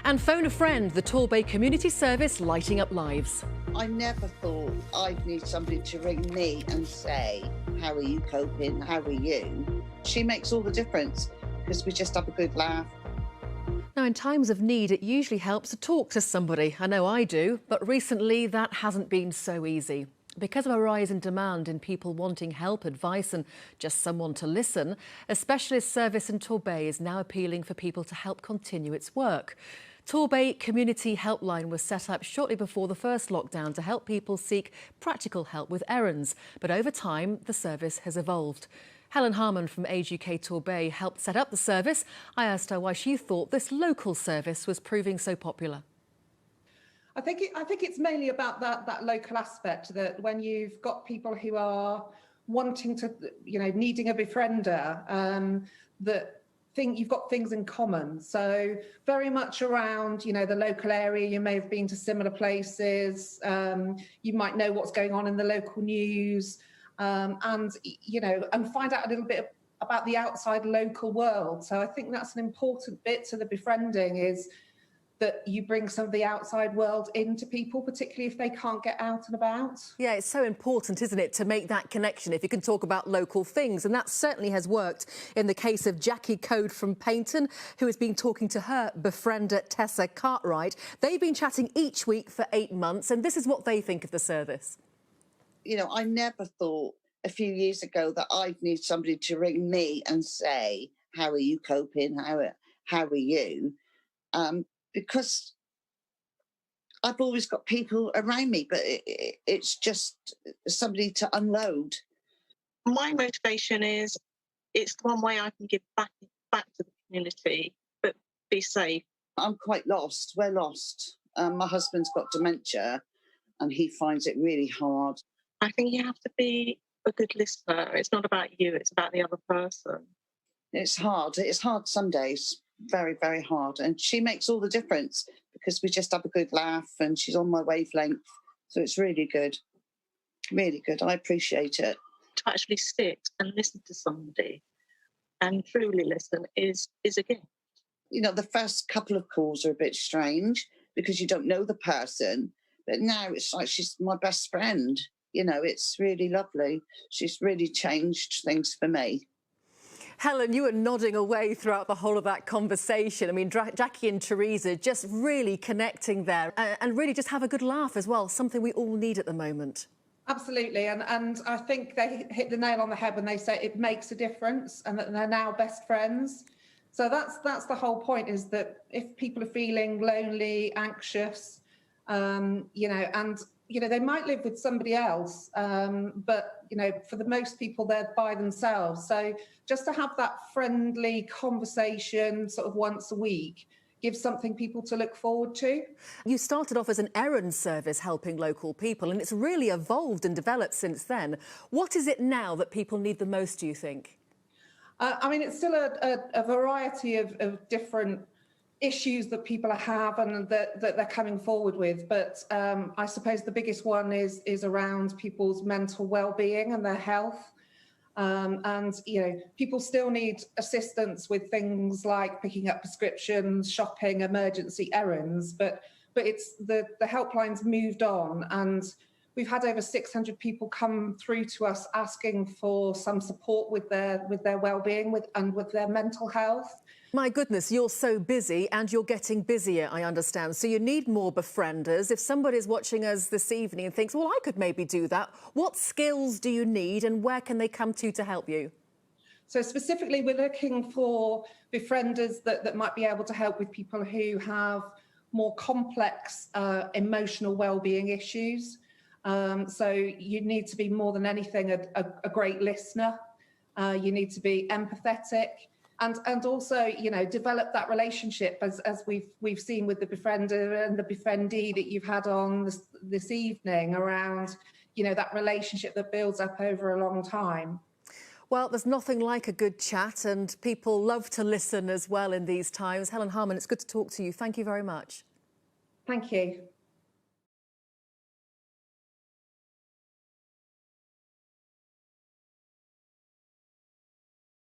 And Phone a Friend, the Torbay Community Service lighting up lives. I never thought I'd need somebody to ring me and say, how are you coping? How are you? She makes all the difference because we just have a good laugh. Now, in times of need, it usually helps to talk to somebody. I know I do, but recently that hasn't been so easy. Because of a rise in demand in people wanting help, advice and just someone to listen, a specialist service in Torbay is now appealing for people to help continue its work. Torbay Community Helpline was set up shortly before the first lockdown to help people seek practical help with errands. But over time, the service has evolved. Helen Harmon from Age UK Torbay helped set up the service. I asked her why she thought this local service was proving so popular. I think it's mainly about that local aspect, that when you've got people who are wanting to, needing a befriender, that you've got things in common. So very much around, the local area. You may have been to similar places. You might know what's going on in the local news, and find out a little bit about the outside local world. So I think that's an important bit to the befriending, is that you bring some of the outside world into people, particularly if they can't get out and about. Yeah, it's so important, isn't it, to make that connection if you can talk about local things. And that certainly has worked in the case of Jackie Code from Paynton, who has been talking to her befriender, Tessa Cartwright. They've been chatting each week for 8 months, and this is what they think of the service. I never thought a few years ago that I'd need somebody to ring me and say, how are you coping? How are you? Because I've always got people around me, but it's just somebody to unload. My motivation is it's one way I can give back to the community, but be safe. I'm quite lost. We're lost. My husband's got dementia and he finds it really hard. I think you have to be a good listener. It's not about you, it's about the other person. It's hard. It's hard some days. Very, very hard. And she makes all the difference because we just have a good laugh and she's on my wavelength. So it's really good. Really good. I appreciate it. To actually sit and listen to somebody and truly listen is a gift. The first couple of calls are a bit strange because you don't know the person. But now it's like she's my best friend. It's really lovely. She's really changed things for me. Helen, you were nodding away throughout the whole of that conversation. I mean, Jackie and Teresa just really connecting there and really just have a good laugh as well, something we all need at the moment. Absolutely, and I think they hit the nail on the head when they say it makes a difference and that they're now best friends. So that's the whole point, is that if people are feeling lonely, anxious, they might live with somebody else, but for the most people, they're by themselves. So just to have that friendly conversation sort of once a week gives something people to look forward to. You started off as an errand service helping local people, and it's really evolved and developed since then. What is it now that people need the most, do you think? It's still a variety of different issues that people have and that they're coming forward with, but I suppose the biggest one is around people's mental well-being and their health, and people still need assistance with things like picking up prescriptions, shopping, emergency errands, but it's the helpline's moved on, and we've had over 600 people come through to us asking for some support with their well-being and with their mental health. My goodness, you're so busy and you're getting busier, I understand. So you need more befrienders. If somebody's watching us this evening and thinks, well, I could maybe do that, what skills do you need and where can they come to help you? So specifically, we're looking for befrienders that might be able to help with people who have more complex emotional well-being issues. So you need to be, more than anything, a great listener. You need to be empathetic. And also, develop that relationship as we've seen with the befriender and the befriendee that you've had on this evening, around, that relationship that builds up over a long time. Well, there's nothing like a good chat, and people love to listen as well in these times. Helen Harmon, it's good to talk to you. Thank you very much. Thank you.